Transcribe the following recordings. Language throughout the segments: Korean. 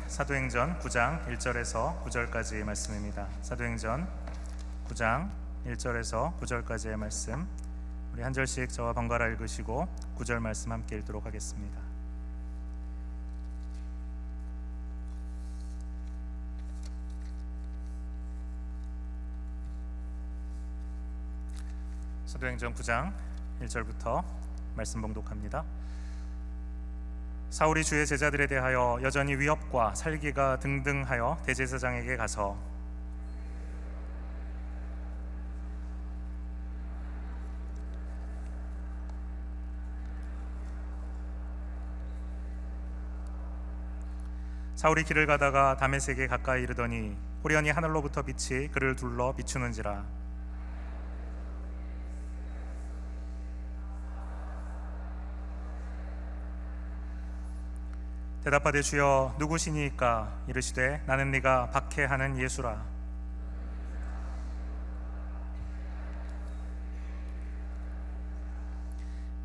사도행전 9장 1절에서 9절까지의 말씀입니다. 사도행전 9장 1절에서 9절까지의 말씀, 우리 한 절씩 저와 번갈아 읽으시고 9절 말씀 함께 읽도록 하겠습니다. 사도행전 9장 1절부터 말씀 봉독합니다. 사울이 주의 제자들에 대하여 여전히 위협과 살기가 등등하여 대제사장에게 가서 사울이 길을 가다가 다메섹에 가까이 이르더니 호련히 하늘로부터 빛이 그를 둘러 비추는지라. 대답하되 주여 누구시니이까? 이르시되 나는 네가 박해하는 예수라.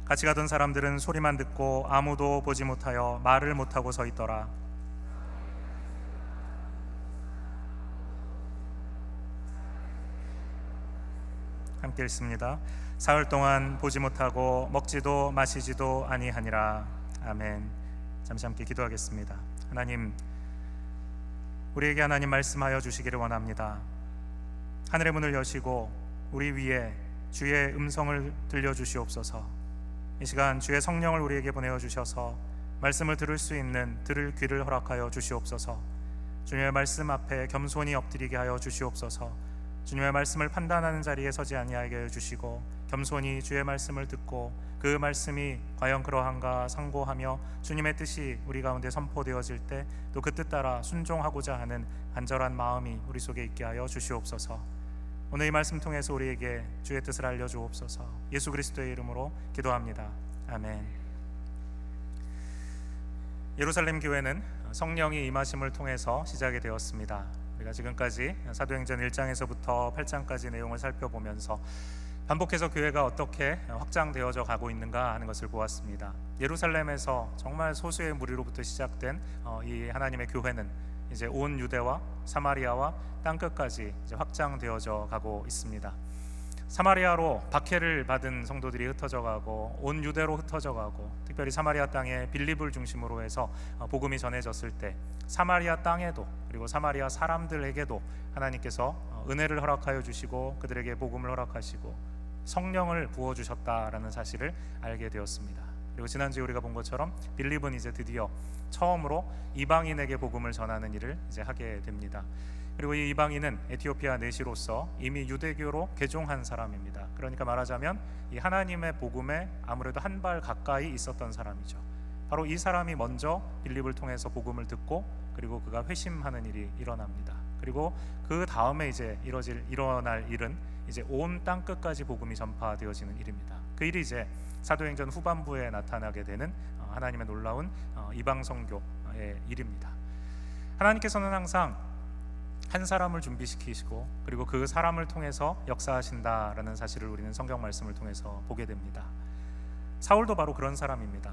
같이 가던 사람들은 소리만 듣고 아무도 보지 못하여 말을 못하고 서 있더라. 함께 읽습니다. 사흘 동안 보지 못하고 먹지도 마시지도 아니하니라. 아멘. 잠시 함께 기도하겠습니다. 하나님, 우리에게 하나님 말씀하여 주시기를 원합니다. 하늘의 문을 여시고 우리 위에 주의 음성을 들려주시옵소서. 이 시간 주의 성령을 우리에게 보내어 주셔서 말씀을 들을 수 있는 들을 귀를 허락하여 주시옵소서. 주님의 말씀 앞에 겸손히 엎드리게 하여 주시옵소서. 주님의 말씀을 판단하는 자리에 서지 아니하게 하여 주시고 겸손히 주의 말씀을 듣고 그 말씀이 과연 그러한가 상고하며 주님의 뜻이 우리 가운데 선포되어질 때 또 그 뜻 따라 순종하고자 하는 간절한 마음이 우리 속에 있게 하여 주시옵소서. 오늘 이 말씀 통해서 우리에게 주의 뜻을 알려주옵소서. 예수 그리스도의 이름으로 기도합니다. 아멘. 예루살렘 교회는 성령이 임하심을 통해서 시작이 되었습니다. 우리가 지금까지 사도행전 1장에서부터 8장까지 내용을 살펴보면서 반복해서 교회가 어떻게 확장되어져 가고 있는가 하는 것을 보았습니다. 예루살렘에서 정말 소수의 무리로부터 시작된 이 하나님의 교회는 이제 온 유대와 사마리아와 땅끝까지 이제 확장되어져 가고 있습니다. 사마리아로 박해를 받은 성도들이 흩어져 가고 온 유대로 흩어져 가고 특별히 사마리아 땅에 빌립을 중심으로 해서 복음이 전해졌을 때 사마리아 땅에도 그리고 사마리아 사람들에게도 하나님께서 은혜를 허락하여 주시고 그들에게 복음을 허락하시고 성령을 부어주셨다라는 사실을 알게 되었습니다. 그리고 지난주에 우리가 본 것처럼 빌립은 이제 드디어 처음으로 이방인에게 복음을 전하는 일을 이제 하게 됩니다. 그리고 이 이방인은 에티오피아 내시로서 이미 유대교로 개종한 사람입니다. 그러니까 말하자면 이 하나님의 복음에 아무래도 한 발 가까이 있었던 사람이죠. 바로 이 사람이 먼저 빌립을 통해서 복음을 듣고 그리고 그가 회심하는 일이 일어납니다. 그리고 그 다음에 이제 일어날 일은 이제 온 땅 끝까지 복음이 전파되어지는 일입니다. 그 일이 이제 사도행전 후반부에 나타나게 되는 하나님의 놀라운 이방 선교의 일입니다. 하나님께서는 항상 한 사람을 준비시키시고 그리고 그 사람을 통해서 역사하신다라는 사실을 우리는 성경 말씀을 통해서 보게 됩니다. 사울도 바로 그런 사람입니다.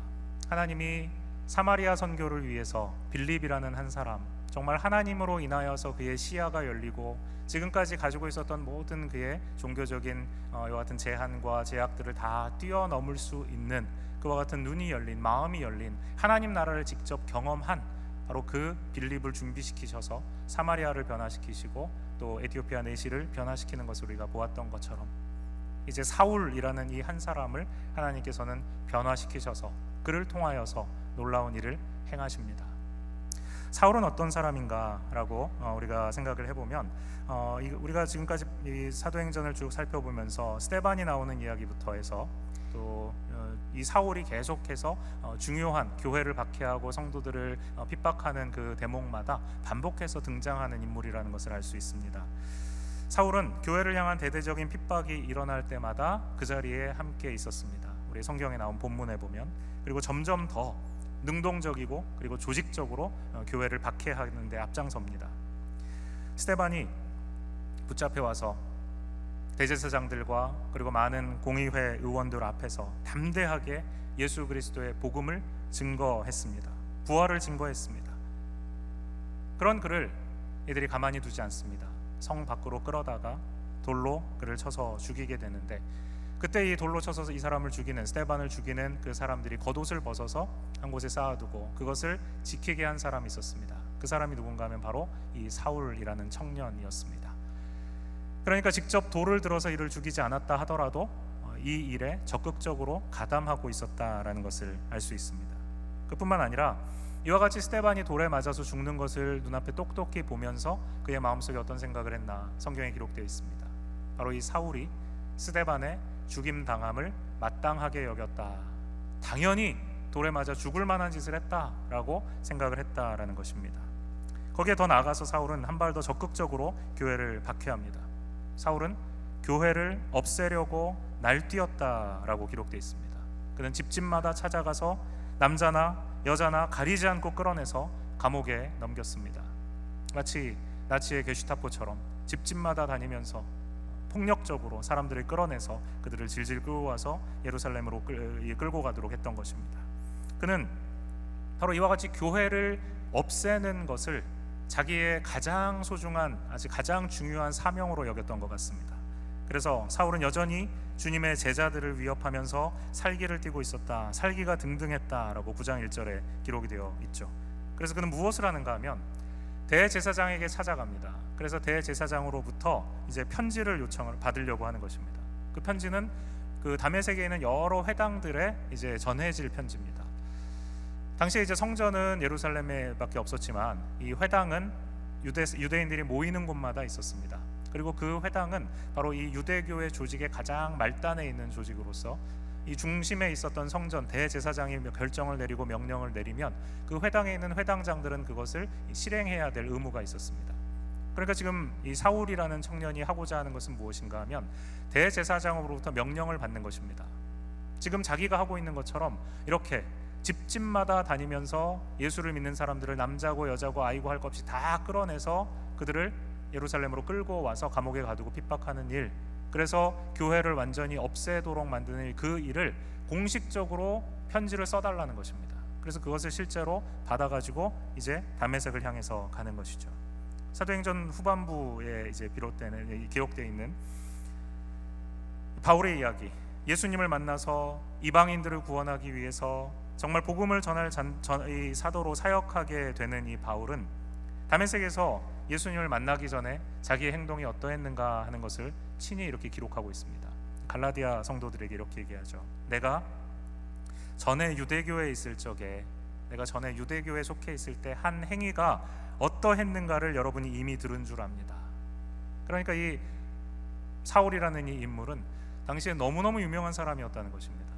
하나님이 사마리아 선교를 위해서 빌립이라는 한 사람, 정말 하나님으로 인하여서 그의 시야가 열리고 지금까지 가지고 있었던 모든 그의 종교적인 이와 같은 제한과 제약들을 다 뛰어넘을 수 있는 그와 같은 눈이 열린, 마음이 열린 하나님 나라를 직접 경험한 바로 그 빌립을 준비시키셔서 사마리아를 변화시키시고 또 에티오피아 내시를 변화시키는 것을 우리가 보았던 것처럼 이제 사울이라는 이 한 사람을 하나님께서는 변화시키셔서 그를 통하여서 놀라운 일을 행하십니다. 사울은 어떤 사람인가라고 우리가 생각을 해보면 우리가 지금까지 이 사도행전을 쭉 살펴보면서 스데반이 나오는 이야기부터 해서 또 이 사울이 계속해서 중요한 교회를 박해하고 성도들을 핍박하는 그 대목마다 반복해서 등장하는 인물이라는 것을 알 수 있습니다. 사울은 교회를 향한 대대적인 핍박이 일어날 때마다 그 자리에 함께 있었습니다. 우리 성경에 나온 본문에 보면 그리고 점점 더 능동적이고 그리고 조직적으로 교회를 박해하는 데 앞장섭니다. 스데반이 붙잡혀 와서 대제사장들과 그리고 많은 공의회 의원들 앞에서 담대하게 예수 그리스도의 복음을 증거했습니다. 부활을 증거했습니다. 그런 그를 이들이 가만히 두지 않습니다. 성 밖으로 끌어다가 돌로 그를 쳐서 죽이게 되는데, 그때 이 돌로 쳐서 이 사람을 죽이는, 스데반을 죽이는 그 사람들이 겉옷을 벗어서 한 곳에 쌓아두고 그것을 지키게 한 사람이 있었습니다. 그 사람이 누군가 하면 바로 이 사울이라는 청년이었습니다. 그러니까 직접 돌을 들어서 이를 죽이지 않았다 하더라도 이 일에 적극적으로 가담하고 있었다라는 것을 알 수 있습니다. 그뿐만 아니라 이와 같이 스데반이 돌에 맞아서 죽는 것을 눈앞에 똑똑히 보면서 그의 마음속에 어떤 생각을 했나 성경에 기록되어 있습니다. 바로 이 사울이 스데반의 죽임 당함을 마땅하게 여겼다, 당연히 돌에 맞아 죽을 만한 짓을 했다라고 생각을 했다라는 것입니다. 거기에 더 나아가서 사울은 한 발 더 적극적으로 교회를 박해합니다. 사울은 교회를 없애려고 날뛰었다라고 기록되어 있습니다. 그는 집집마다 찾아가서 남자나 여자나 가리지 않고 끌어내서 감옥에 넘겼습니다. 마치 나치의 게슈타포처럼 집집마다 다니면서 폭력적으로 사람들을 끌어내서 그들을 질질 끌고 와서 예루살렘으로 끌고 가도록 했던 것입니다. 그는 바로 이와 같이 교회를 없애는 것을 자기의 가장 소중한, 아직 가장 중요한 사명으로 여겼던 것 같습니다. 그래서 사울은 여전히 주님의 제자들을 위협하면서 살기를 띠고 있었다, 살기가 등등했다라고 9장 1절에 기록이 되어 있죠. 그래서 그는 무엇을 하는가 하면 대제사장에게 찾아갑니다. 그래서 대제사장으로부터 이제 편지를 요청을 받으려고 하는 것입니다. 그 편지는 그 다메섹에 있는 여러 회당들에 이제 전해질 편지입니다. 당시에 이제 성전은 예루살렘에밖에 없었지만 이 회당은 유대인들이 모이는 곳마다 있었습니다. 그리고 그 회당은 바로 이 유대교의 조직의 가장 말단에 있는 조직으로서 이 중심에 있었던 성전 대제사장이 결정을 내리고 명령을 내리면 그 회당에 있는 회당장들은 그것을 실행해야 될 의무가 있었습니다. 그러니까 지금 이 사울이라는 청년이 하고자 하는 것은 무엇인가 하면 대제사장으로부터 명령을 받는 것입니다. 지금 자기가 하고 있는 것처럼 이렇게 집집마다 다니면서 예수를 믿는 사람들을 남자고 여자고 아이고 할 것 없이 다 끌어내서 그들을 예루살렘으로 끌고 와서 감옥에 가두고 핍박하는 일, 그래서 교회를 완전히 없애도록 만드는 그 일을 공식적으로 편지를 써달라는 것입니다. 그래서 그것을 실제로 받아가지고 이제 다메섹을 향해서 가는 것이죠. 사도행전 후반부에 이제 비롯되는, 기록되어 있는 바울의 이야기, 예수님을 만나서 이방인들을 구원하기 위해서 정말 복음을 전할 이 사도로 사역하게 되는 이 바울은 다메섹에서 예수님을 만나기 전에 자기의 행동이 어떠했는가 하는 것을 친히 이렇게 기록하고 있습니다. 갈라디아 성도들에게 이렇게 얘기하죠. 내가 전에 유대교에 있을 적에, 내가 전에 유대교에 속해 있을 때 한 행위가 어떠했는가를 여러분이 이미 들은 줄 압니다. 그러니까 이 사울이라는 이 인물은 당시에 너무너무 유명한 사람이었다는 것입니다.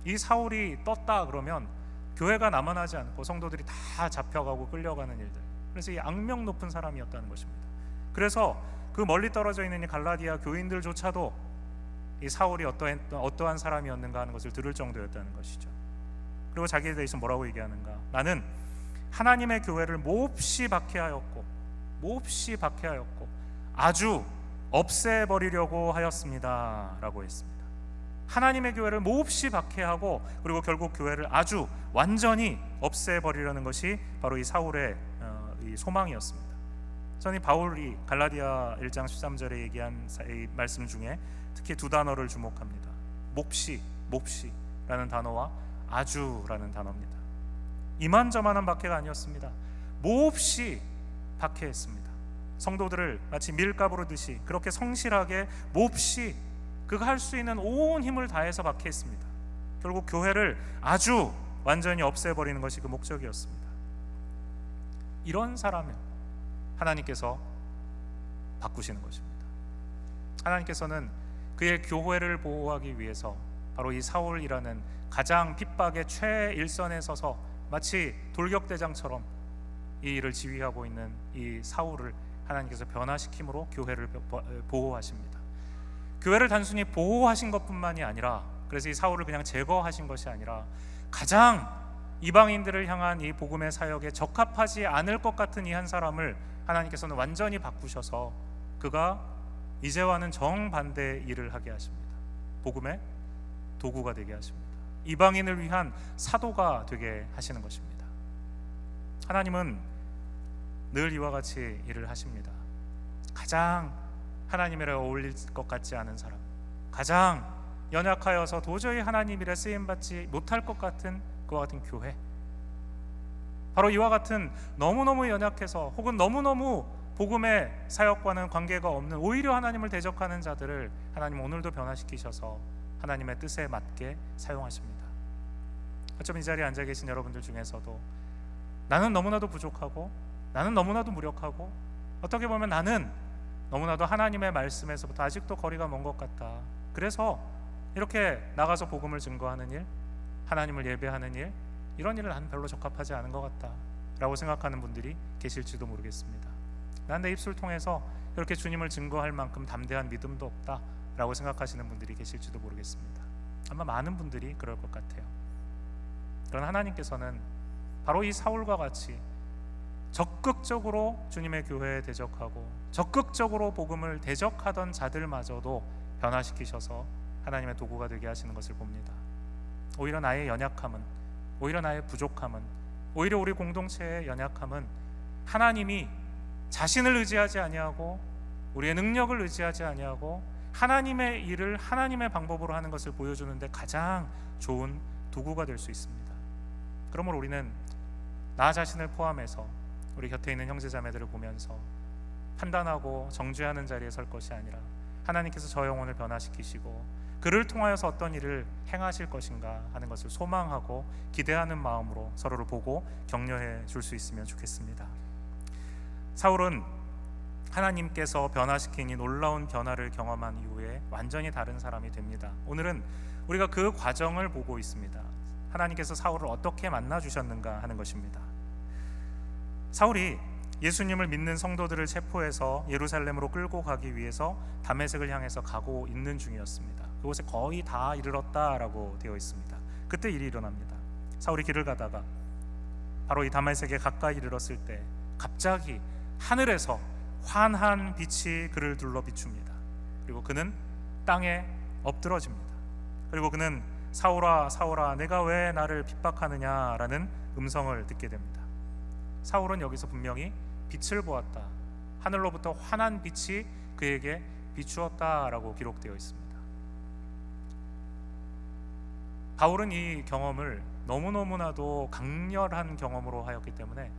이 사울이 떴다 그러면 교회가 남아나지 않고 성도들이 다 잡혀가고 끌려가는 일들, 그래서 이 악명 높은 사람이었다는 것입니다. 그래서 그 멀리 떨어져 있는 이 갈라디아 교인들조차도 이 사울이 어떠한 사람이었는가 하는 것을 들을 정도였다는 것이죠. 그리고 자기에 대해서 뭐라고 얘기하는가? 나는 하나님의 교회를 몹시 박해하였고 아주 없애버리려고 하였습니다 라고 했습니다. 하나님의 교회를 몹시 박해하고 그리고 결국 교회를 아주 완전히 없애버리려는 것이 바로 이 사울의 이 소망이었습니다. 저는 바울이 갈라디아 1장 13절에 얘기한 이 말씀 중에 특히 두 단어를 주목합니다. 몹시라는 단어와 아주라는 단어입니다. 이만저만한 박해가 아니었습니다. 몹시 박해했습니다. 성도들을 마치 밀가부로 듯이 그렇게 성실하게 몹시 그가 할 수 있는 온 힘을 다해서 박해했습니다. 결국 교회를 아주 완전히 없애버리는 것이 그 목적이었습니다. 이런 사람을 하나님께서 바꾸시는 것입니다. 하나님께서는 그의 교회를 보호하기 위해서 바로 이 사울이라는 가장 핍박의 최일선에 서서 마치 돌격대장처럼 이 일을 지휘하고 있는 이 사울을 하나님께서 변화시킴으로 교회를 보호하십니다. 교회를 단순히 보호하신 것뿐만이 아니라, 그래서 이 사울을 그냥 제거하신 것이 아니라 가장 이방인들을 향한 이 복음의 사역에 적합하지 않을 것 같은 이 한 사람을 하나님께서는 완전히 바꾸셔서 그가 이제와는 정반대의 일을 하게 하십니다. 복음의 도구가 되게 하십니다. 이방인을 위한 사도가 되게 하시는 것입니다. 하나님은 늘 이와 같이 일을 하십니다. 가장 하나님이라 어울릴 것 같지 않은 사람, 가장 연약하여서 도저히 하나님 일에 쓰임받지 못할 것 같은 그와 같은 교회, 바로 이와 같은 너무너무 연약해서 혹은 너무너무 복음의 사역과는 관계가 없는 오히려 하나님을 대적하는 자들을 하나님 오늘도 변화시키셔서 하나님의 뜻에 맞게 사용하십니다. 어쩌면 이 자리에 앉아 계신 여러분들 중에서도 나는 너무나도 부족하고, 나는 너무나도 무력하고, 어떻게 보면 나는 너무나도 하나님의 말씀에서부터 아직도 거리가 먼 것 같다, 그래서 이렇게 나가서 복음을 증거하는 일, 하나님을 예배하는 일, 이런 일은 나는 별로 적합하지 않은 것 같다 라고 생각하는 분들이 계실지도 모르겠습니다. 난 내 입술 통해서 이렇게 주님을 증거할 만큼 담대한 믿음도 없다 라고 생각하시는 분들이 계실지도 모르겠습니다. 아마 많은 분들이 그럴 것 같아요. 그러나 하나님께서는 바로 이 사울과 같이 적극적으로 주님의 교회에 대적하고 적극적으로 복음을 대적하던 자들마저도 변화시키셔서 하나님의 도구가 되게 하시는 것을 봅니다. 오히려 나의 연약함은, 오히려 나의 부족함은, 오히려 우리 공동체의 연약함은 하나님이 자신을 의지하지 아니하고 우리의 능력을 의지하지 아니하고 하나님의 일을 하나님의 방법으로 하는 것을 보여주는데 가장 좋은 도구가 될 수 있습니다. 그러므로 우리는 나 자신을 포함해서 우리 곁에 있는 형제자매들을 보면서 판단하고 정죄하는 자리에 설 것이 아니라 하나님께서 저 영혼을 변화시키시고 그를 통하여서 어떤 일을 행하실 것인가 하는 것을 소망하고 기대하는 마음으로 서로를 보고 격려해 줄 수 있으면 좋겠습니다. 사울은 하나님께서 변화시킨 이 놀라운 변화를 경험한 이후에 완전히 다른 사람이 됩니다. 오늘은 우리가 그 과정을 보고 있습니다. 하나님께서 사울을 어떻게 만나 주셨는가 하는 것입니다. 사울이 예수님을 믿는 성도들을 체포해서 예루살렘으로 끌고 가기 위해서 다메섹을 향해서 가고 있는 중이었습니다. 그곳에 거의 다 이르렀다라고 되어 있습니다. 그때 일이 일어납니다. 사울이 길을 가다가 바로 이 다메섹에 가까이 이르렀을 때 갑자기 하늘에서 환한 빛이 그를 둘러 비춥니다. 그리고 그는 땅에 엎드러집니다. 그리고 그는 사울아 사울아 내가 왜 나를 핍박하느냐라는 음성을 듣게 됩니다. 사울은 여기서 분명히 빛을 보았다, 하늘로부터 환한 빛이 그에게 비추었다라고 기록되어 있습니다. 바울은 이 경험을 너무너무나도 강렬한 경험으로 하였기 때문에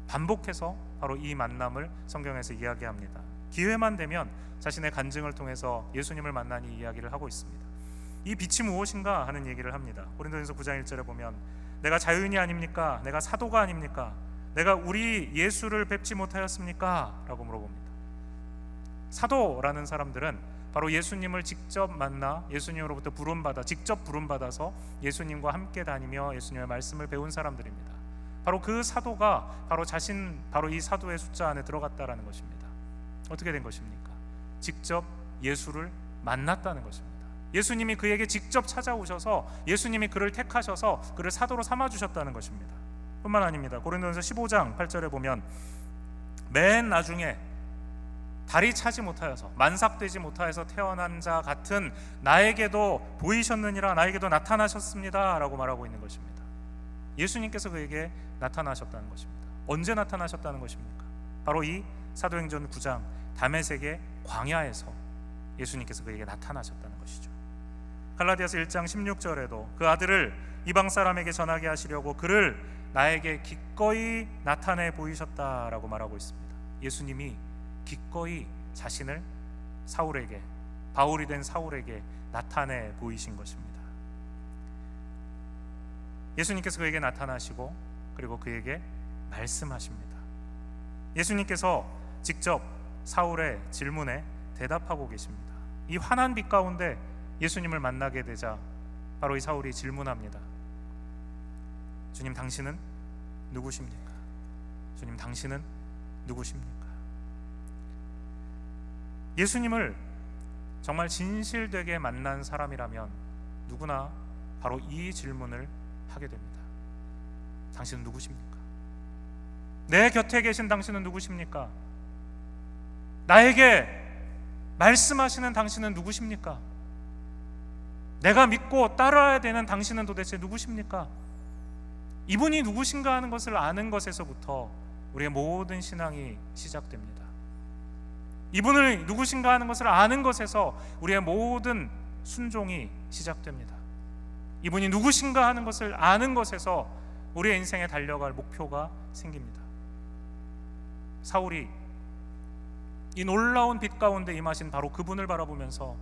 반복해서 바로 이 만남을 성경에서 이야기합니다. 기회만 되면 자신의 간증을 통해서 예수님을 만난 이 이야기를 하고 있습니다. 이 빛이 무엇인가 하는 얘기를 합니다. 고린도전서 9장 1절에 보면 내가 자유인이 아닙니까? 내가 사도가 아닙니까? 내가 우리 예수를 뵙지 못하였습니까? 라고 물어봅니다. 사도라는 사람들은 바로 예수님을 직접 만나 예수님으로부터 부름받아 직접 부름받아서 예수님과 함께 다니며 예수님의 말씀을 배운 사람들입니다. 바로 그 사도가 바로 이 사도의 숫자 안에 들어갔다라는 것입니다. 어떻게 된 것입니까? 직접 예수를 만났다는 것입니다. 예수님이 그에게 직접 찾아오셔서 예수님이 그를 택하셔서 그를 사도로 삼아주셨다는 것입니다. 뿐만 아닙니다. 고린도전서 15장 8절에 보면 맨 나중에 달이 차지 못하여서 만삭되지 못하여서 태어난 자 같은 나에게도 보이셨느니라, 나에게도 나타나셨습니다 라고 말하고 있는 것입니다. 예수님께서 그에게 나타나셨다는 것입니다. 언제 나타나셨다는 것입니까? 바로 이 사도행전 9장 다메섹의 광야에서 예수님께서 그에게 나타나셨다는 것이죠. 갈라디아서 1장 16절에도 그 아들을 이방 사람에게 전하게 하시려고 그를 나에게 기꺼이 나타내 보이셨다라고 말하고 있습니다. 예수님이 기꺼이 자신을 사울에게, 바울이 된 사울에게 나타내 보이신 것입니다. 예수님께서 그에게 나타나시고 그리고 그에게 말씀하십니다. 예수님께서 직접 사울의 질문에 대답하고 계십니다. 이 환한 빛 가운데 예수님을 만나게 되자 바로 이 사울이 질문합니다. 주님, 당신은 누구십니까? 주님, 당신은 누구십니까? 예수님을 정말 진실되게 만난 사람이라면 누구나 바로 이 질문을 하게 됩니다. 당신은 누구십니까? 내 곁에 계신 당신은 누구십니까? 나에게 말씀하시는 당신은 누구십니까? 내가 믿고 따라야 되는 당신은 도대체 누구십니까? 이분이 누구신가 하는 것을 아는 것에서부터 우리의 모든 신앙이 시작됩니다. 이분을 누구신가 하는 것을 아는 것에서 우리의 모든 순종이 시작됩니다. 이분이 누구신가 하는 것을 아는 것에서 우리의 인생에 달려갈 목표가 생깁니다. 사울이 이 놀라운 빛 가운데 임하신 바로 그분을 바라보면서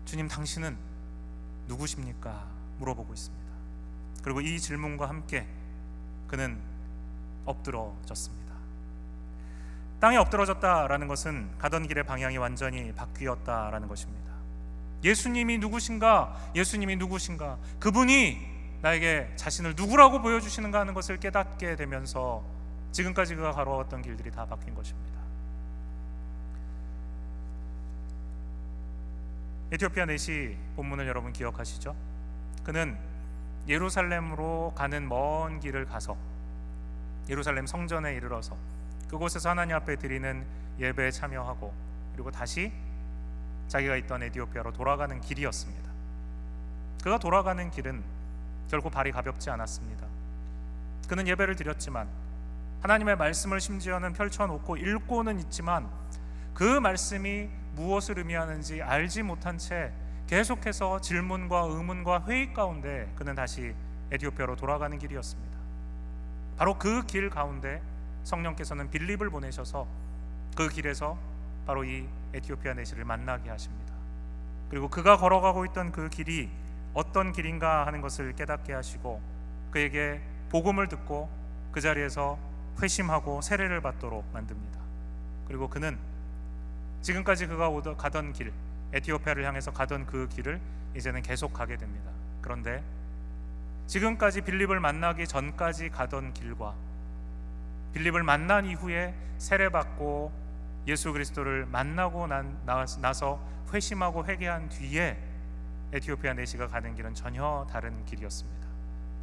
주님, 당신은 누구십니까? 물어보고 있습니다. 그리고 이 질문과 함께 그는 엎드러졌습니다. 땅에 엎드러졌다라는 것은 가던 길의 방향이 완전히 바뀌었다라는 것입니다. 예수님이 누구신가? 예수님이 누구신가? 그분이 나에게 자신을 누구라고 보여주시는가 하는 것을 깨닫게 되면서 지금까지 그가 걸어왔던 길들이 다 바뀐 것입니다. 에티오피아 내시 본문을 여러분 기억하시죠? 그는 예루살렘으로 가는 먼 길을 가서 예루살렘 성전에 이르러서 그곳에서 하나님 앞에 드리는 예배에 참여하고 그리고 다시 자기가 있던 에티오피아로 돌아가는 길이었습니다. 그가 돌아가는 길은 결코 발이 가볍지 않았습니다. 그는 예배를 드렸지만 하나님의 말씀을 심지어는 펼쳐놓고 읽고는 있지만 그 말씀이 무엇을 의미하는지 알지 못한 채 계속해서 질문과 의문과 회의 가운데 그는 다시 에티오피아로 돌아가는 길이었습니다. 바로 그 길 가운데 성령께서는 빌립을 보내셔서 그 길에서 바로 이 에티오피아 내시를 만나게 하십니다. 그리고 그가 걸어가고 있던 그 길이 어떤 길인가 하는 것을 깨닫게 하시고 그에게 복음을 듣고 그 자리에서 회심하고 세례를 받도록 만듭니다. 그리고 그는 지금까지 그가 가던 길, 에티오피아를 향해서 가던 그 길을 이제는 계속 가게 됩니다. 그런데 지금까지 빌립을 만나기 전까지 가던 길과 빌립을 만난 이후에 세례받고 예수 그리스도를 만나고 나서 회심하고 회개한 뒤에 에티오피아 내시가 가는 길은 전혀 다른 길이었습니다.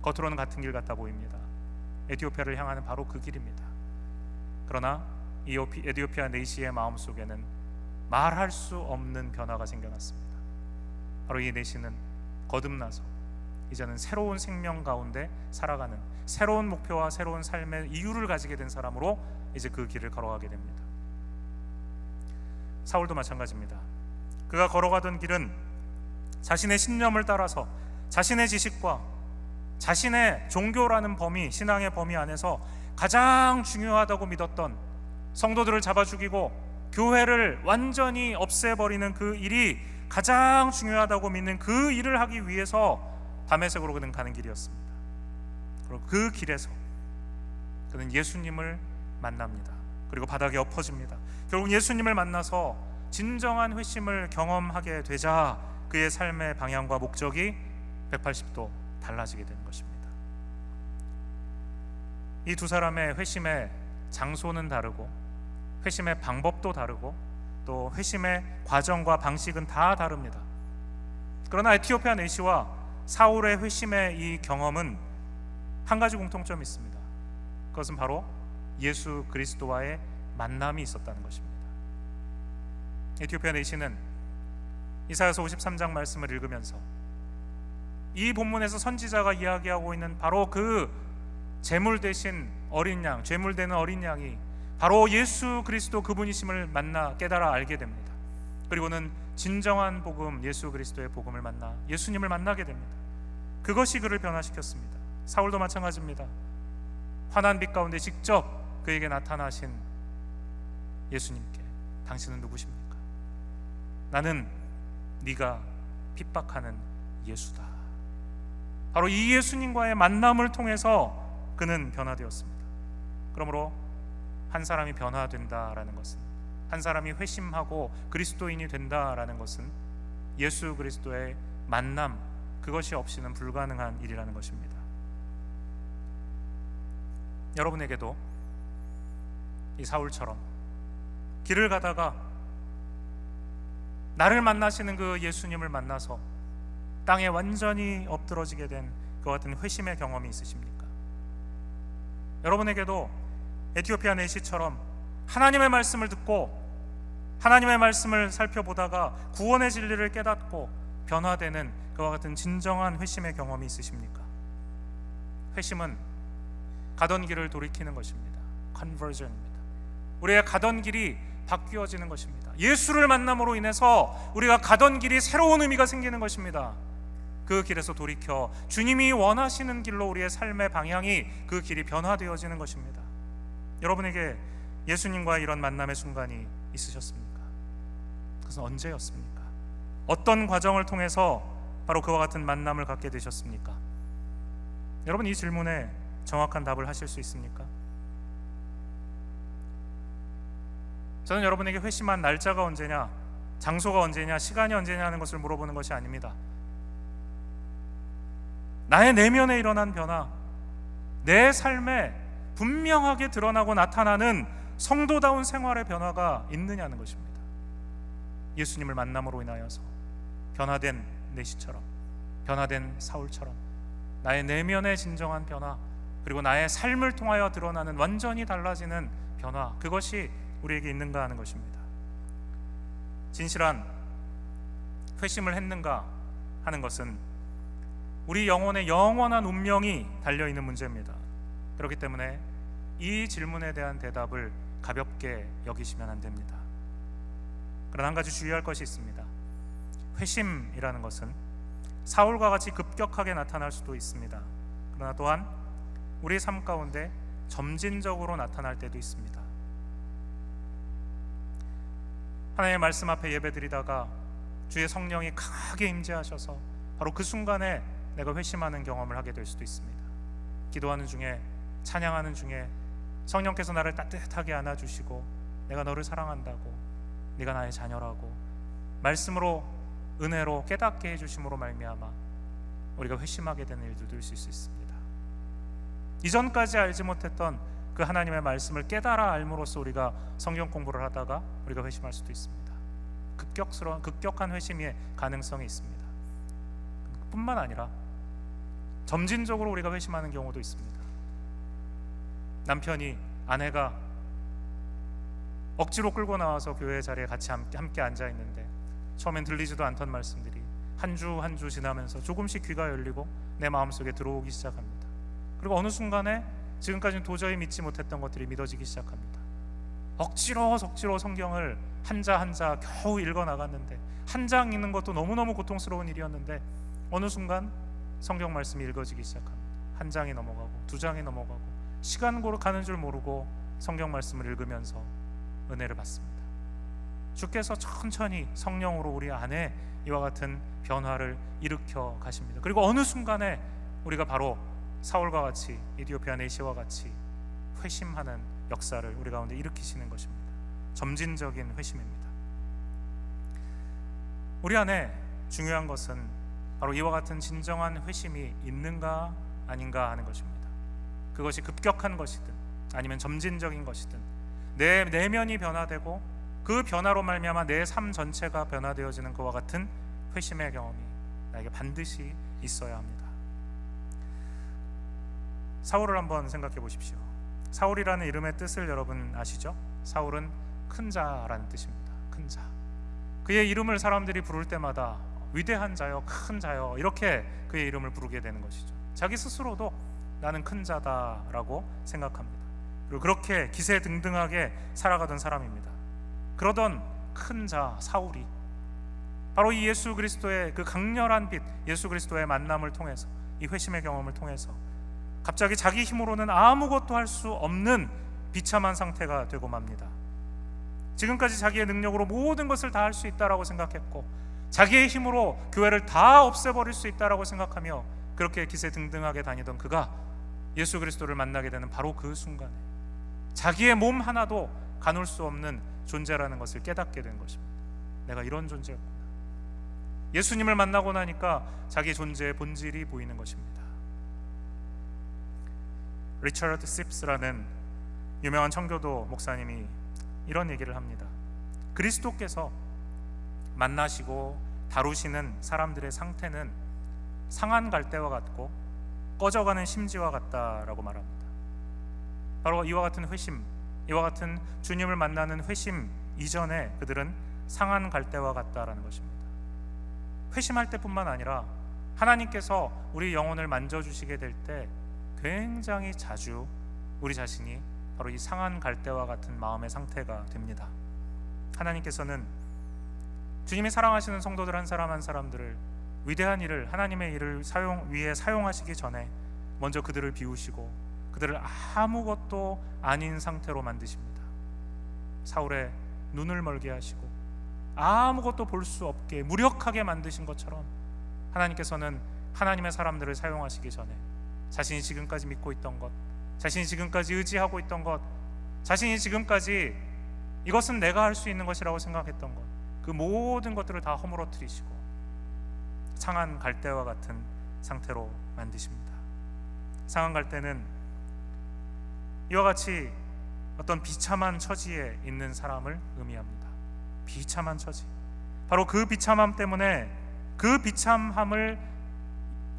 겉으로는 같은 길 같아 보입니다. 에티오피아를 향하는 바로 그 길입니다. 그러나 이 에티오피아 내시의 마음속에는 말할 수 없는 변화가 생겨났습니다. 바로 이 내시는 거듭나서 이제는 새로운 생명 가운데 살아가는 새로운 목표와 새로운 삶의 이유를 가지게 된 사람으로 이제 그 길을 걸어가게 됩니다. 사울도 마찬가지입니다. 그가 걸어가던 길은 자신의 신념을 따라서 자신의 지식과 자신의 종교라는 범위, 신앙의 범위 안에서 가장 중요하다고 믿었던 성도들을 잡아 죽이고 교회를 완전히 없애버리는 그 일이 가장 중요하다고 믿는 그 일을 하기 위해서 다메섹으로 그는 가는 길이었습니다. 그리고 그 길에서 그는 예수님을 만납니다. 그리고 바닥에 엎어집니다. 결국 예수님을 만나서 진정한 회심을 경험하게 되자 그의 삶의 방향과 목적이 180도 달라지게 되는 것입니다. 이 두 사람의 회심의 장소는 다르고 회심의 방법도 다르고 또 회심의 과정과 방식은 다 다릅니다. 그러나 에티오피아 내시와 사울의 회심의 이 경험은 한 가지 공통점이 있습니다. 그것은 바로 예수 그리스도와의 만남이 있었다는 것입니다. 에티오피아 내시는 이사야서 53장 말씀을 읽으면서 이 본문에서 선지자가 이야기하고 있는 바로 그 제물 대신 어린 양, 제물되는 어린 양이 바로 예수 그리스도 그분이심을 만나 깨달아 알게 됩니다. 그리고는 진정한 복음, 예수 그리스도의 복음을 만나 예수님을 만나게 됩니다. 그것이 그를 변화시켰습니다. 사울도 마찬가지입니다. 환한 빛 가운데 직접 그에게 나타나신 예수님께 당신은 누구십니까? 나는 네가 핍박하는 예수다. 바로 이 예수님과의 만남을 통해서 그는 변화되었습니다. 그러므로 한 사람이 변화된다라는 것은, 한 사람이 회심하고 그리스도인이 된다라는 것은 예수 그리스도의 만남, 그것이 없이는 불가능한 일이라는 것입니다. 여러분에게도 이 사울처럼 길을 가다가 나를 만나시는 그 예수님을 만나서 땅에 완전히 엎드러지게 된 그와 같은 회심의 경험이 있으십니까? 여러분에게도 에티오피아 내시처럼 하나님의 말씀을 듣고 하나님의 말씀을 살펴보다가 구원의 진리를 깨닫고 변화되는 그와 같은 진정한 회심의 경험이 있으십니까? 회심은 가던 길을 돌이키는 것입니다. conversion입니다. 우리의 가던 길이 바뀌어지는 것입니다. 예수를 만남으로 인해서 우리가 가던 길이 새로운 의미가 생기는 것입니다. 그 길에서 돌이켜 주님이 원하시는 길로 우리의 삶의 방향이, 그 길이 변화되어지는 것입니다. 여러분에게 예수님과의 이런 만남의 순간이 있으셨습니까? 그것은 언제였습니까? 어떤 과정을 통해서 바로 그와 같은 만남을 갖게 되셨습니까? 여러분, 이 질문에 정확한 답을 하실 수 있습니까? 저는 여러분에게 회심한 날짜가 언제냐, 장소가 언제냐, 시간이 언제냐 하는 것을 물어보는 것이 아닙니다. 나의 내면에 일어난 변화, 내 삶에 분명하게 드러나고 나타나는 성도다운 생활의 변화가 있느냐는 것입니다. 예수님을 만남으로 인하여서 변화된 내시처럼, 변화된 사울처럼 나의 내면의 진정한 변화, 그리고 나의 삶을 통하여 드러나는 완전히 달라지는 변화, 그것이 우리에게 있는가 하는 것입니다. 진실한 회심을 했는가 하는 것은 우리 영혼의 영원한 운명이 달려있는 문제입니다. 그렇기 때문에 이 질문에 대한 대답을 가볍게 여기시면 안 됩니다. 그러나 한 가지 주의할 것이 있습니다. 회심이라는 것은 사울과 같이 급격하게 나타날 수도 있습니다. 그러나 또한 우리 삶 가운데 점진적으로 나타날 때도 있습니다. 하나님의 말씀 앞에 예배드리다가 주의 성령이 강하게 임재하셔서 바로 그 순간에 내가 회심하는 경험을 하게 될 수도 있습니다. 기도하는 중에, 찬양하는 중에 성령께서 나를 따뜻하게 안아주시고 내가 너를 사랑한다고, 네가 나의 자녀라고 말씀으로, 은혜로 깨닫게 해주심으로 말미암아 우리가 회심하게 되는 일들도 있을 수 있습니다. 이전까지 알지 못했던 그 하나님의 말씀을 깨달아 알므로써 우리가 성경 공부를 하다가 우리가 회심할 수도 있습니다. 급격한 회심의 가능성이 있습니다. 뿐만 아니라 점진적으로 우리가 회심하는 경우도 있습니다. 남편이, 아내가 억지로 끌고 나와서 교회 자리에 같이 함께 앉아 있는데 처음엔 들리지도 않던 말씀들이 한 주 한 주 지나면서 조금씩 귀가 열리고 내 마음속에 들어오기 시작합니다. 그리고 어느 순간에 지금까지는 도저히 믿지 못했던 것들이 믿어지기 시작합니다. 억지로 성경을 한자 한자 겨우 읽어 나갔는데, 한 장 읽는 것도 너무너무 고통스러운 일이었는데 어느 순간 성경 말씀이 읽어지기 시작합니다. 한 장이 넘어가고 두 장이 넘어가고 시간 가는 줄 모르고 성경 말씀을 읽으면서 은혜를 받습니다. 주께서 천천히 성령으로 우리 안에 이와 같은 변화를 일으켜 가십니다. 그리고 어느 순간에 우리가 바로 사울과 같이, 이디오피아 내시와 같이 회심하는 역사를 우리 가운데 일으키시는 것입니다. 점진적인 회심입니다. 우리 안에 중요한 것은 바로 이와 같은 진정한 회심이 있는가 아닌가 하는 것입니다. 그것이 급격한 것이든 아니면 점진적인 것이든 내 내면이 변화되고 그 변화로 말미암아 내 삶 전체가 변화되어지는 그와 같은 회심의 경험이 나에게 반드시 있어야 합니다. 사울을 한번 생각해 보십시오. 사울이라는 이름의 뜻을 여러분 아시죠? 사울은 큰 자라는 뜻입니다. 큰 자. 그의 이름을 사람들이 부를 때마다 위대한 자여, 큰 자여, 이렇게 그의 이름을 부르게 되는 것이죠. 자기 스스로도 나는 큰 자다라고 생각합니다. 그리고 그렇게 기세등등하게 살아가던 사람입니다. 그러던 큰 자 사울이 바로 이 예수 그리스도의 그 강렬한 빛, 예수 그리스도의 만남을 통해서, 이 회심의 경험을 통해서 갑자기 자기 힘으로는 아무것도 할 수 없는 비참한 상태가 되고 맙니다. 지금까지 자기의 능력으로 모든 것을 다 할 수 있다라고 생각했고 자기의 힘으로 교회를 다 없애버릴 수 있다라고 생각하며 그렇게 기세등등하게 다니던 그가 예수 그리스도를 만나게 되는 바로 그 순간에 자기의 몸 하나도 가눌 수 없는 존재라는 것을 깨닫게 된 것입니다. 내가 이런 존재였구나. 예수님을 만나고 나니까 자기 존재의 본질이 보이는 것입니다. 리처드 씹스라는 유명한 청교도 목사님이 이런 얘기를 합니다. 그리스도께서 만나시고 다루시는 사람들의 상태는 상한 갈대와 같고 꺼져가는 심지와 같다라고 말합니다. 바로 이와 같은 회심, 이와 같은 주님을 만나는 회심 이전에 그들은 상한 갈대와 같다라는 것입니다. 회심할 때뿐만 아니라 하나님께서 우리 영혼을 만져주시게 될 때 굉장히 자주 우리 자신이 바로 이 상한 갈대와 같은 마음의 상태가 됩니다. 하나님께서는 주님이 사랑하시는 성도들 한 사람 한 사람들을 위대한 일을, 하나님의 일을 위해 사용하시기 전에 먼저 그들을 비우시고 그들을 아무것도 아닌 상태로 만드십니다. 사울의 눈을 멀게 하시고 아무것도 볼 수 없게 무력하게 만드신 것처럼 하나님께서는 하나님의 사람들을 사용하시기 전에 자신이 지금까지 믿고 있던 것, 자신이 지금까지 의지하고 있던 것, 자신이 지금까지 이것은 내가 할 수 있는 것이라고 생각했던 것, 그 모든 것들을 다 허물어뜨리시고 상한 갈대와 같은 상태로 만드십니다. 상한 갈대는 이와 같이 어떤 비참한 처지에 있는 사람을 의미합니다. 비참한 처지, 바로 그 비참함 때문에 그 비참함을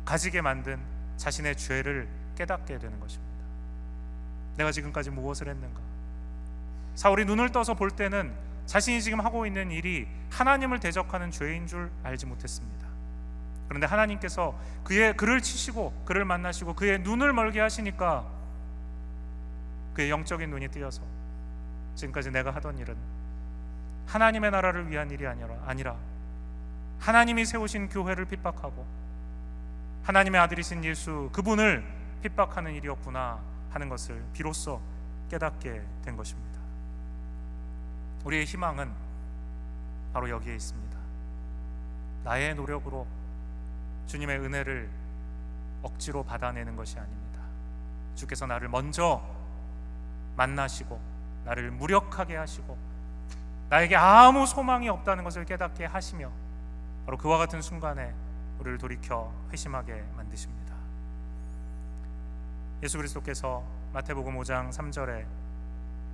가지게 만든 자신의 죄를 깨닫게 되는 것입니다. 내가 지금까지 무엇을 했는가? 사울이 눈을 떠서 볼 때는 자신이 지금 하고 있는 일이 하나님을 대적하는 죄인 줄 알지 못했습니다. 그런데 하나님께서 그를 치시고 그를 만나시고 그의 눈을 멀게 하시니까 그의 영적인 눈이 뜨여서 지금까지 내가 하던 일은 하나님의 나라를 위한 일이 아니라 하나님이 세우신 교회를 핍박하고 하나님의 아들이신 예수 그분을 핍박하는 일이었구나 하는 것을 비로소 깨닫게 된 것입니다. 우리의 희망은 바로 여기에 있습니다. 나의 노력으로 주님의 은혜를 억지로 받아내는 것이 아닙니다. 주께서 나를 먼저 만나시고 나를 무력하게 하시고 나에게 아무 소망이 없다는 것을 깨닫게 하시며 바로 그와 같은 순간에 우리를 돌이켜 회심하게 만드십니다. 예수 그리스도께서 마태복음 5장 3절에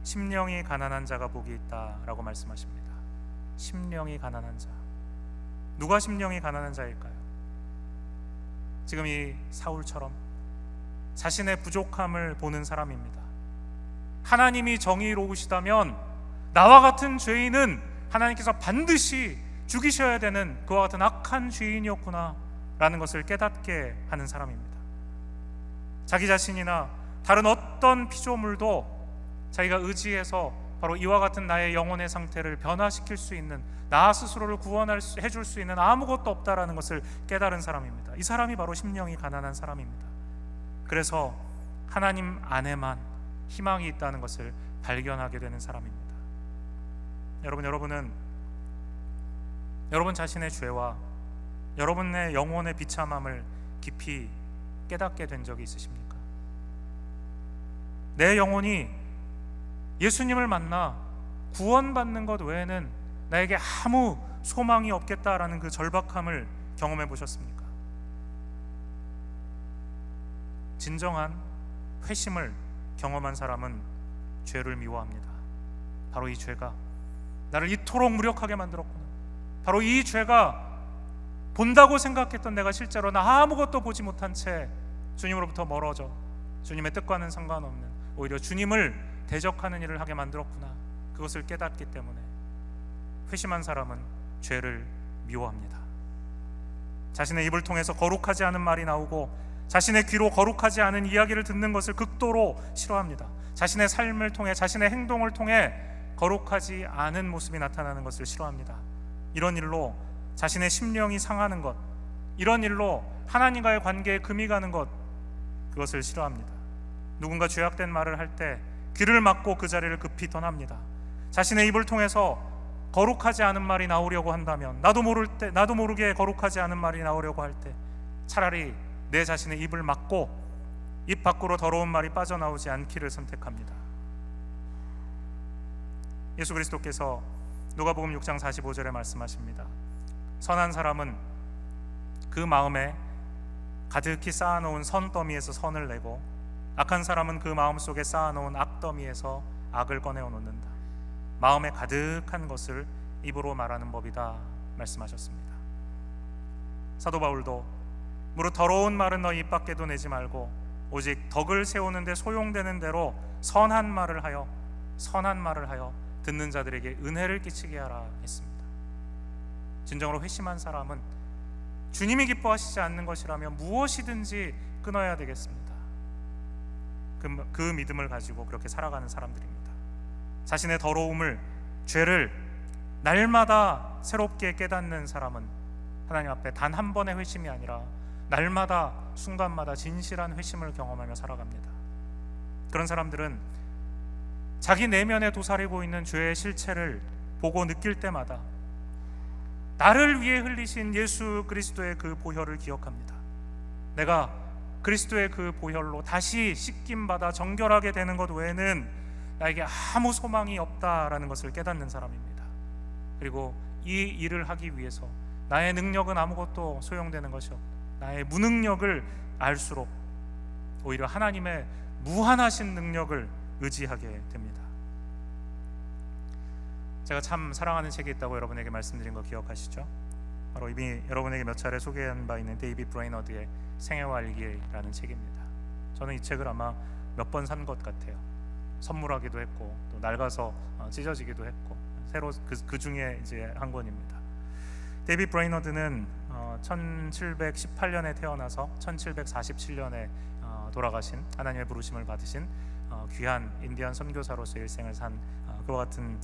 심령이 가난한 자가 복이 있다라고 말씀하십니다. 심령이 가난한 자, 누가 심령이 가난한 자일까요? 지금 이 사울처럼 자신의 부족함을 보는 사람입니다. 하나님이 정의로우시다면 나와 같은 죄인은 하나님께서 반드시 죽이셔야 되는 그와 같은 악한 죄인이었구나 라는 것을 깨닫게 하는 사람입니다. 자기 자신이나 다른 어떤 피조물도 자기가 의지해서 바로 이와 같은 나의 영혼의 상태를 변화시킬 수 있는, 나 스스로를 해줄 수 있는 아무것도 없다라는 것을 깨달은 사람입니다. 이 사람이 바로 심령이 가난한 사람입니다. 그래서 하나님 안에만 희망이 있다는 것을 발견하게 되는 사람입니다. 여러분은 여러분 자신의 죄와 여러분의 영혼의 비참함을 깊이 깨닫게 된 적이 있으십니까? 내 영혼이 예수님을 만나 구원받는 것 외에는 나에게 아무 소망이 없겠다라는 그 절박함을 경험해 보셨습니까? 진정한 회심을 경험한 사람은 죄를 미워합니다. 바로 이 죄가 나를 이토록 무력하게 만들었구나. 바로 이 죄가 본다고 생각했던 내가 실제로 나 아무것도 보지 못한 채 주님으로부터 멀어져 주님의 뜻과는 상관없는 오히려 주님을 대적하는 일을 하게 만들었구나. 그것을 깨닫기 때문에 회심한 사람은 죄를 미워합니다. 자신의 입을 통해서 거룩하지 않은 말이 나오고 자신의 귀로 거룩하지 않은 이야기를 듣는 것을 극도로 싫어합니다. 자신의 삶을 통해, 자신의 행동을 통해 거룩하지 않은 모습이 나타나는 것을 싫어합니다. 이런 일로 자신의 심령이 상하는 것, 이런 일로 하나님과의 관계에 금이 가는 것, 그것을 싫어합니다. 누군가 죄악된 말을 할 때 귀를 막고 그 자리를 급히 떠납니다. 자신의 입을 통해서 거룩하지 않은 말이 나오려고 한다면, 나도 모르게 거룩하지 않은 말이 나오려고 할 때 차라리 내 자신의 입을 막고 입 밖으로 더러운 말이 빠져나오지 않기를 선택합니다. 예수 그리스도께서 누가복음 6장 45절에 말씀하십니다. 선한 사람은 그 마음에 가득히 쌓아놓은 선더미에서 선을 내고 악한 사람은 그 마음속에 쌓아놓은 악더미에서 악을 꺼내어 놓는다. 마음에 가득한 것을 입으로 말하는 법이다 말씀하셨습니다. 사도 바울도 무릇 더러운 말은 너희 입 밖에도 내지 말고 오직 덕을 세우는 데 소용되는 대로 선한 말을 하여 듣는 자들에게 은혜를 끼치게 하라 했습니다. 진정으로 회심한 사람은 주님이 기뻐하시지 않는 것이라면 무엇이든지 끊어야 되겠습니다. 그 믿음을 가지고 그렇게 살아가는 사람들입니다. 자신의 더러움을, 죄를 날마다 새롭게 깨닫는 사람은 하나님 앞에 단 한 번의 회심이 아니라 날마다 순간마다 진실한 회심을 경험하며 살아갑니다. 그런 사람들은 자기 내면에 도사리고 있는 죄의 실체를 보고 느낄 때마다 나를 위해 흘리신 예수 그리스도의 그 보혈을 기억합니다. 내가 그리스도의 그 보혈로 다시 씻김받아 정결하게 되는 것 외에는 나에게 아무 소망이 없다라는 것을 깨닫는 사람입니다. 그리고 이 일을 하기 위해서 나의 능력은 아무것도 소용되는 것이 없다, 나의 무능력을 알수록 오히려 하나님의 무한하신 능력을 의지하게 됩니다. 제가 참 사랑하는 책이 있다고 여러분에게 말씀드린 거 기억하시죠? 바로 이미 여러분에게 몇 차례 소개한 바 있는 데이빗 브레이너드의 생애와 일기라는 책입니다. 저는 이 책을 아마 몇 번 산 것 같아요. 선물하기도 했고 또 낡아서 찢어지기도 했고 새로 그 중에 이제 한 권입니다. 데이빗 브레이너드는 1718년에 태어나서 1747년에 돌아가신, 하나님의 부르심을 받으신 귀한 인디언 선교사로서 일생을 산 그와 같은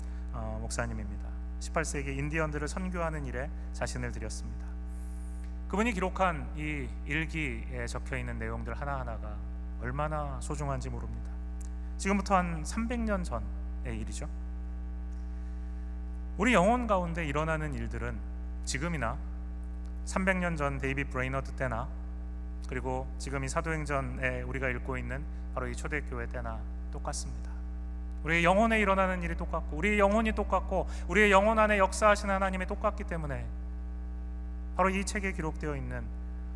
목사님입니다. 18세기 인디언들을 선교하는 일에 자신을 들였습니다. 그분이 기록한 이 일기에 적혀있는 내용들 하나하나가 얼마나 소중한지 모릅니다. 지금부터 한 300년 전의 일이죠. 우리 영혼 가운데 일어나는 일들은 지금이나 300년 전 데이빗 브레이너드 때나 그리고 지금 이 사도행전에 우리가 읽고 있는 바로 이 초대교회 때나 똑같습니다. 우리의 영혼에 일어나는 일이 똑같고 우리의 영혼이 똑같고 우리의 영혼 안에 역사하시는 하나님이 똑같기 때문에 바로 이 책에 기록되어 있는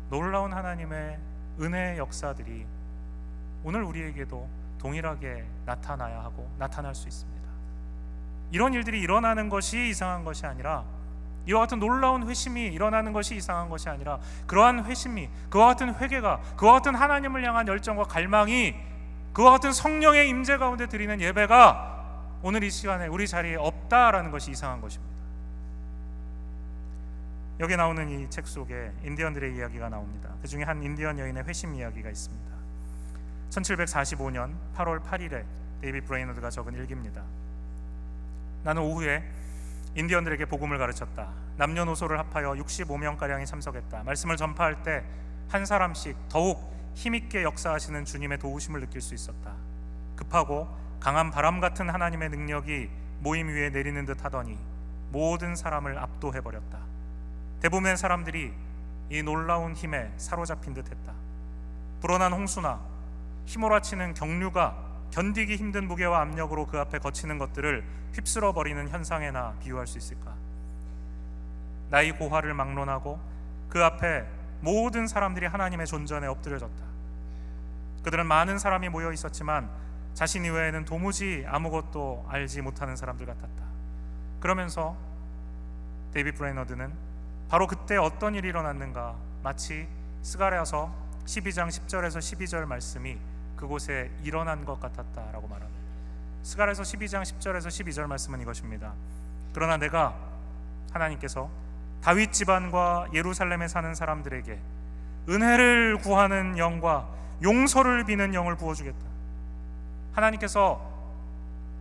놀라운 하나님의 은혜의 역사들이 오늘 우리에게도 동일하게 나타나야 하고 나타날 수 있습니다. 이런 일들이 일어나는 것이 이상한 것이 아니라, 이와 같은 놀라운 회심이 일어나는 것이 이상한 것이 아니라, 그러한 회심이, 그와 같은 회개가, 그와 같은 하나님을 향한 열정과 갈망이, 그와 같은 성령의 임재 가운데 드리는 예배가 오늘 이 시간에 우리 자리에 없다라는 것이 이상한 것입니다. 여기 나오는 이 책 속에 인디언들의 이야기가 나옵니다. 그 중에 한 인디언 여인의 회심 이야기가 있습니다. 1745년 8월 8일에 데이빗 브레이너드가 적은 일기입니다. 나는 오후에 인디언들에게 복음을 가르쳤다. 남녀노소를 합하여 65명가량이 참석했다. 말씀을 전파할 때 한 사람씩 더욱 힘있게 역사하시는 주님의 도우심을 느낄 수 있었다. 급하고 강한 바람 같은 하나님의 능력이 모임 위에 내리는 듯 하더니 모든 사람을 압도해버렸다. 대부분의 사람들이 이 놀라운 힘에 사로잡힌 듯 했다. 불어난 홍수나 휘몰아치는 경류가 견디기 힘든 무게와 압력으로 그 앞에 거치는 것들을 휩쓸어 버리는 현상에나 비유할 수 있을까? 나의 고화를 막론하고 그 앞에 모든 사람들이 하나님의 존전에 엎드려졌다. 그들은 많은 사람이 모여 있었지만 자신 이외에는 도무지 아무것도 알지 못하는 사람들 같았다. 그러면서 데이빗 브레이너드는 바로 그때 어떤 일이 일어났는가, 마치 스가랴서 12장 10절에서 12절 말씀이 그곳에 일어난 것 같았다라고 말합니다. 스가랴서 12장 10절에서 12절 말씀은 이것입니다. 그러나 내가, 하나님께서 다윗 집안과 예루살렘에 사는 사람들에게 은혜를 구하는 영과 용서를 비는 영을 부어주겠다. 하나님께서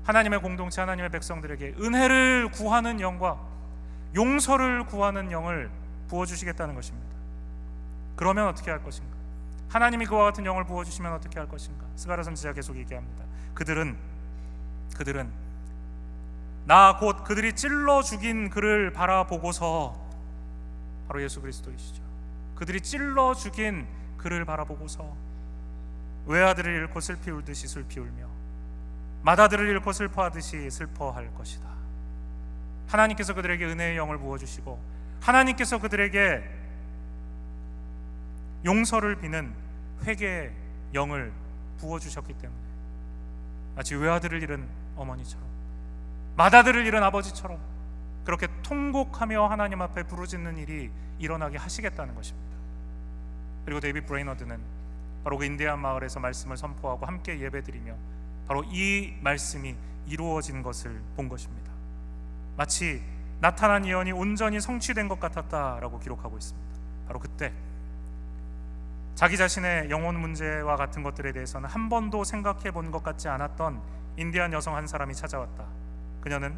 하나님의 공동체, 하나님의 백성들에게 은혜를 구하는 영과 용서를 구하는 영을 부어주시겠다는 것입니다. 그러면 어떻게 할 것인가? 하나님이 그와 같은 영을 부어주시면 어떻게 할 것인가? 스가랴 선지자가 계속 얘기합니다. 그들은 나 곧 그들이 찔러 죽인 그를 바라보고서, 바로 예수 그리스도이시죠. 그들이 찔러 죽인 그를 바라보고서 외아들을 잃고 슬피 울듯이 슬피 울며 맏아들을 잃고 슬퍼하듯이 슬퍼할 것이다. 하나님께서 그들에게 은혜의 영을 부어주시고 하나님께서 그들에게 용서를 비는 회개의 영을 부어주셨기 때문에 마치 외아들을 잃은 어머니처럼, 맏아들을 잃은 아버지처럼 그렇게 통곡하며 하나님 앞에 부르짖는 일이 일어나게 하시겠다는 것입니다. 그리고 데이빗 브레이너드는 바로 그 인디안 마을에서 말씀을 선포하고 함께 예배드리며 바로 이 말씀이 이루어진 것을 본 것입니다. 마치 나타난 예언이 온전히 성취된 것 같았다라고 기록하고 있습니다. 바로 그때 자기 자신의 영혼 문제와 같은 것들에 대해서는 한 번도 생각해 본 것 같지 않았던 인디안 여성 한 사람이 찾아왔다. 그녀는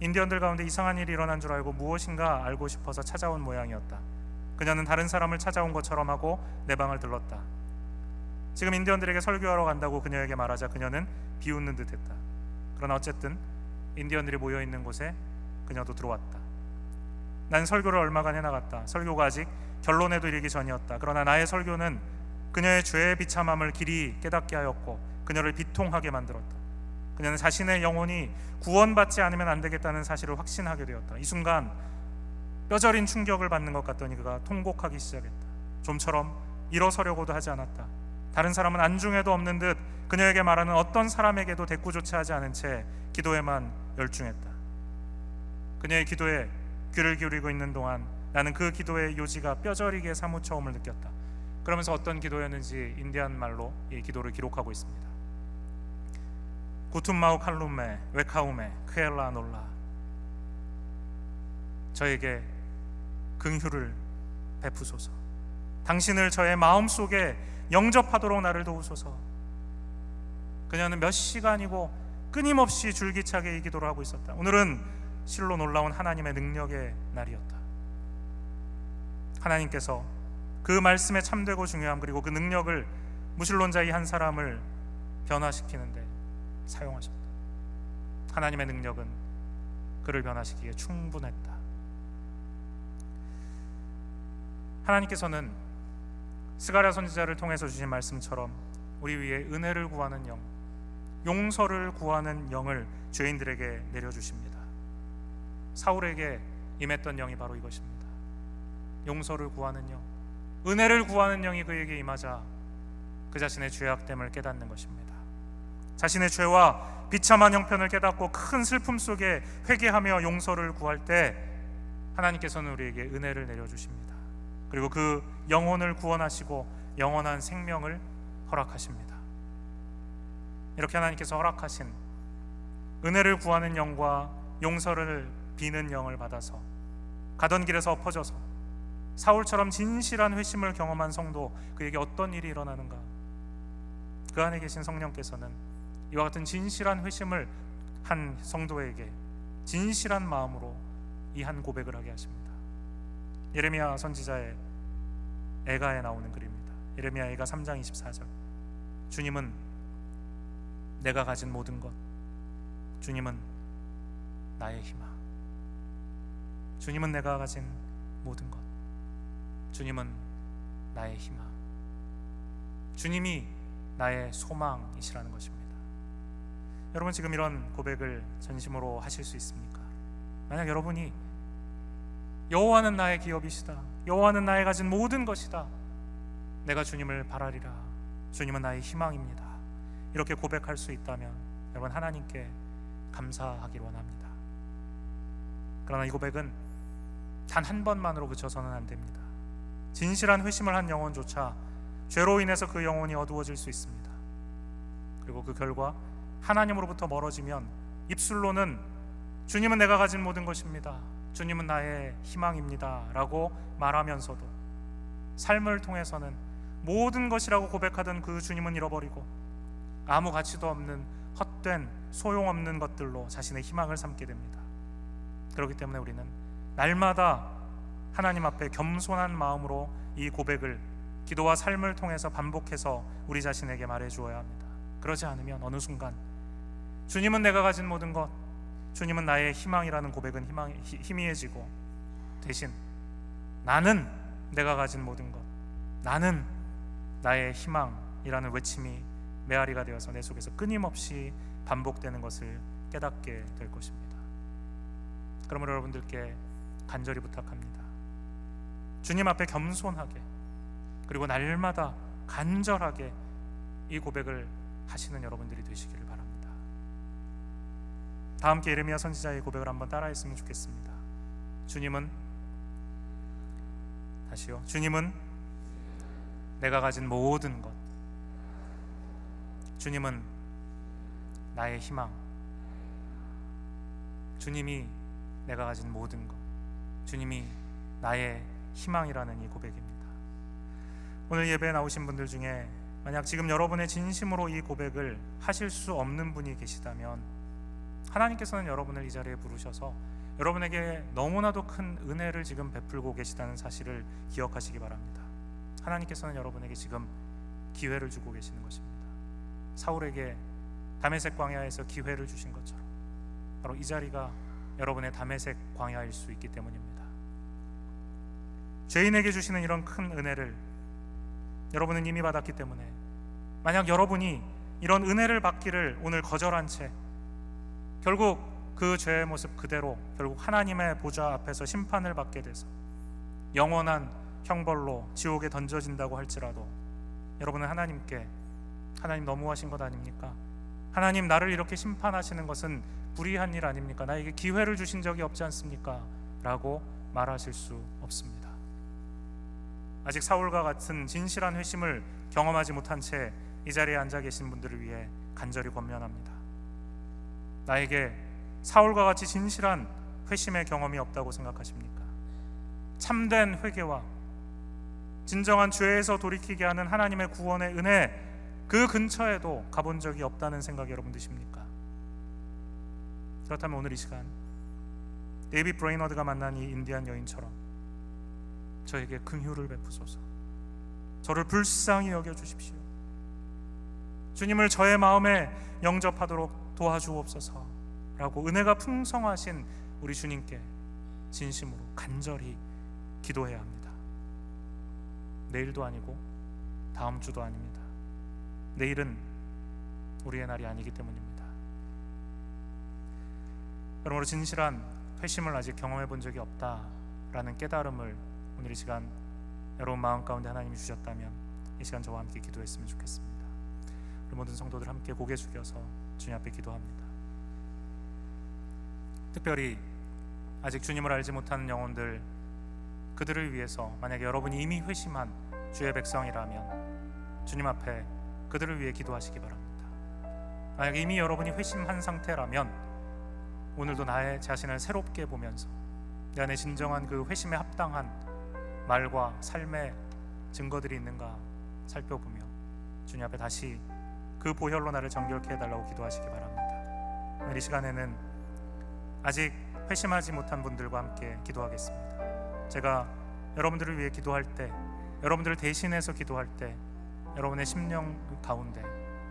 인디언들 가운데 이상한 일이 일어난 줄 알고 무엇인가 알고 싶어서 찾아온 모양이었다. 그녀는 다른 사람을 찾아온 것처럼 하고 내 방을 들렀다. 지금 인디언들에게 설교하러 간다고 그녀에게 말하자 그녀는 비웃는 듯했다. 그러나 어쨌든 인디언들이 모여있는 곳에 그녀도 들어왔다. 난 설교를 얼마간 해나갔다. 설교가 아직 결론에도 이르기 전이었다. 그러나 나의 설교는 그녀의 죄의 비참함을 길이 깨닫게 하였고 그녀를 비통하게 만들었다. 그녀는 자신의 영혼이 구원받지 않으면 안 되겠다는 사실을 확신하게 되었다. 이 순간 뼈저린 충격을 받는 것 같더니 그가 통곡하기 시작했다. 좀처럼 일어서려고도 하지 않았다. 다른 사람은 안중에도 없는 듯 그녀에게 말하는 어떤 사람에게도 대꾸조차 하지 않은 채 기도에만 열중했다. 그녀의 기도에 귀를 기울이고 있는 동안 나는 그 기도의 요지가 뼈저리게 사무처움을 느꼈다. 그러면서 어떤 기도였는지 인디안 말로 이 기도를 기록하고 있습니다. 구툰마우 칼룸메 웨카우메 크엘라 놀라. 저에게 긍휼을 베푸소서. 당신을 저의 마음속에 영접하도록 나를 도우소서. 그녀는 몇 시간이고 끊임없이 줄기차게 이 기도를 하고 있었다. 오늘은 실로 놀라운 하나님의 능력의 날이었다. 하나님께서 그 말씀에 참되고 중요함 그리고 그 능력을 무신론자 이 한 사람을 변화시키는데 사용하셨다. 하나님의 능력은 그를 변화시키기에 충분했다. 하나님께서는 스가랴 선지자를 통해서 주신 말씀처럼 우리 위에 은혜를 구하는 영, 용서를 구하는 영을 죄인들에게 내려주십니다. 사울에게 임했던 영이 바로 이것입니다. 용서를 구하는 영, 은혜를 구하는 영이 그에게 임하자 그 자신의 죄악됨을 깨닫는 것입니다. 자신의 죄와 비참한 형편을 깨닫고 큰 슬픔 속에 회개하며 용서를 구할 때 하나님께서는 우리에게 은혜를 내려주십니다. 그리고 그 영혼을 구원하시고 영원한 생명을 허락하십니다. 이렇게 하나님께서 허락하신 은혜를 구하는 영과 용서를 비는 영을 받아서 가던 길에서 엎어져서 사울처럼 진실한 회심을 경험한 성도, 그에게 어떤 일이 일어나는가? 그 안에 계신 성령께서는 이와 같은 진실한 회심을 한 성도에게 진실한 마음으로 이 한 고백을 하게 하십니다. 예레미야 선지자의 애가에 나오는 글입니다. 예레미야 애가 3장 24절. 주님은 내가 가진 모든 것, 주님은 나의 희망. 주님은 내가 가진 모든 것, 주님은 나의 희망. 주님이 나의 소망이시라는 것입니다. 여러분 지금 이런 고백을 전심으로 하실 수 있습니까? 만약 여러분이 여호와는 나의 기업이시다, 여호와는 나의 가진 모든 것이다, 내가 주님을 바라리라, 주님은 나의 희망입니다, 이렇게 고백할 수 있다면 여러분 하나님께 감사하길 원합니다. 그러나 이 고백은 단 한 번만으로 그쳐서는 안 됩니다. 진실한 회심을 한 영혼조차 죄로 인해서 그 영혼이 어두워질 수 있습니다. 그리고 그 결과 하나님으로부터 멀어지면 입술로는 주님은 내가 가진 모든 것입니다, 주님은 나의 희망입니다 라고 말하면서도 삶을 통해서는 모든 것이라고 고백하던 그 주님은 잃어버리고 아무 가치도 없는 헛된 소용없는 것들로 자신의 희망을 삼게 됩니다. 그렇기 때문에 우리는 날마다 하나님 앞에 겸손한 마음으로 이 고백을 기도와 삶을 통해서 반복해서 우리 자신에게 말해주어야 합니다. 그러지 않으면 어느 순간 주님은 내가 가진 모든 것, 주님은 나의 희망이라는 고백은 희미해지고 대신 나는 내가 가진 모든 것, 나는 나의 희망이라는 외침이 메아리가 되어서 내 속에서 끊임없이 반복되는 것을 깨닫게 될 것입니다. 그러므로 여러분들께 간절히 부탁합니다. 주님 앞에 겸손하게 그리고 날마다 간절하게 이 고백을 하시는 여러분들이 되시기를 바랍니다. 다 함께 예레미야 선지자의 고백을 한번 따라했으면 좋겠습니다. 주님은, 다시요, 주님은 내가 가진 모든 것, 주님은 나의 희망, 주님이 내가 가진 모든 것, 주님이 나의 희망이라는 이 고백입니다. 오늘 예배에 나오신 분들 중에 만약 지금 여러분의 진심으로 이 고백을 하실 수 없는 분이 계시다면 하나님께서는 여러분을 이 자리에 부르셔서 여러분에게 너무나도 큰 은혜를 지금 베풀고 계시다는 사실을 기억하시기 바랍니다. 하나님께서는 여러분에게 지금 기회를 주고 계시는 것입니다. 사울에게 다메섹 광야에서 기회를 주신 것처럼 바로 이 자리가 여러분의 다메섹 광야일 수 있기 때문입니다. 죄인에게 주시는 이런 큰 은혜를 여러분은 이미 받았기 때문에 만약 여러분이 이런 은혜를 받기를 오늘 거절한 채 결국 그 죄의 모습 그대로 결국 하나님의 보좌 앞에서 심판을 받게 돼서 영원한 형벌로 지옥에 던져진다고 할지라도 여러분은 하나님께 하나님 너무하신 것 아닙니까? 하나님 나를 이렇게 심판하시는 것은 불의한 일 아닙니까? 나에게 기회를 주신 적이 없지 않습니까? 라고 말하실 수 없습니다. 아직 사울과 같은 진실한 회심을 경험하지 못한 채 이 자리에 앉아 계신 분들을 위해 간절히 권면합니다. 나에게 사울과 같이 진실한 회심의 경험이 없다고 생각하십니까? 참된 회개와 진정한 죄에서 돌이키게 하는 하나님의 구원의 은혜 그 근처에도 가본 적이 없다는 생각이 여러분 드십니까? 그렇다면 오늘 이 시간 데이빗 브레이너드가 만난 이 인디안 여인처럼 저에게 긍휼을 베푸소서, 저를 불쌍히 여겨주십시오, 주님을 저의 마음에 영접하도록 도와주옵소서 라고 은혜가 풍성하신 우리 주님께 진심으로 간절히 기도해야 합니다. 내일도 아니고 다음 주도 아닙니다. 내일은 우리의 날이 아니기 때문입니다. 그러므로 진실한 회심을 아직 경험해 본 적이 없다라는 깨달음을 오늘 이 시간 여러분 마음 가운데 하나님이 주셨다면 이 시간 저와 함께 기도했으면 좋겠습니다. 우리 모든 성도들 함께 고개 숙여서 주님 앞에 기도합니다. 특별히 아직 주님을 알지 못하는 영혼들, 그들을 위해서 만약에 여러분이 이미 회심한 주의 백성이라면 주님 앞에 그들을 위해 기도하시기 바랍니다. 만약에 이미 여러분이 회심한 상태라면 오늘도 나의 자신을 새롭게 보면서 내 안에 진정한 그 회심에 합당한 말과 삶의 증거들이 있는가 살펴보며 주님 앞에 다시 그 보혈로 나를 정결케 해달라고 기도하시기 바랍니다. 오늘 이 시간에는 아직 회심하지 못한 분들과 함께 기도하겠습니다. 제가 여러분들을 위해 기도할 때, 여러분들을 대신해서 기도할 때 여러분의 심령 가운데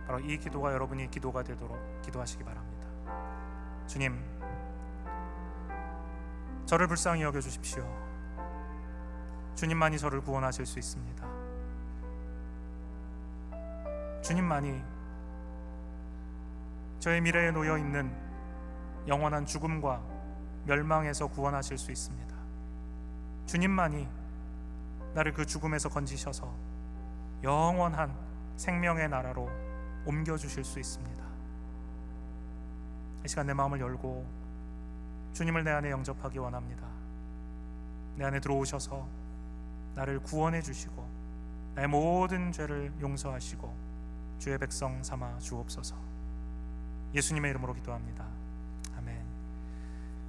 바로 이 기도가 여러분이 기도가 되도록 기도하시기 바랍니다. 주님, 저를 불쌍히 여겨주십시오. 주님만이 저를 구원하실 수 있습니다. 주님만이 저의 미래에 놓여있는 영원한 죽음과 멸망에서 구원하실 수 있습니다. 주님만이 나를 그 죽음에서 건지셔서 영원한 생명의 나라로 옮겨주실 수 있습니다. 이 시간 내 마음을 열고 주님을 내 안에 영접하기 원합니다. 내 안에 들어오셔서 나를 구원해 주시고 나의 모든 죄를 용서하시고 주의 백성 삼아 주옵소서. 예수님의 이름으로 기도합니다. 아멘.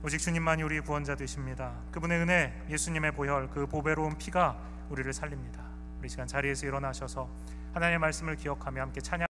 오직 주님만이 우리의 구원자 되십니다. 그분의 은혜, 예수님의 보혈, 그 보배로운 피가 우리를 살립니다. 우리 시간 자리에서 일어나셔서 하나님의 말씀을 기억하며 함께 찬양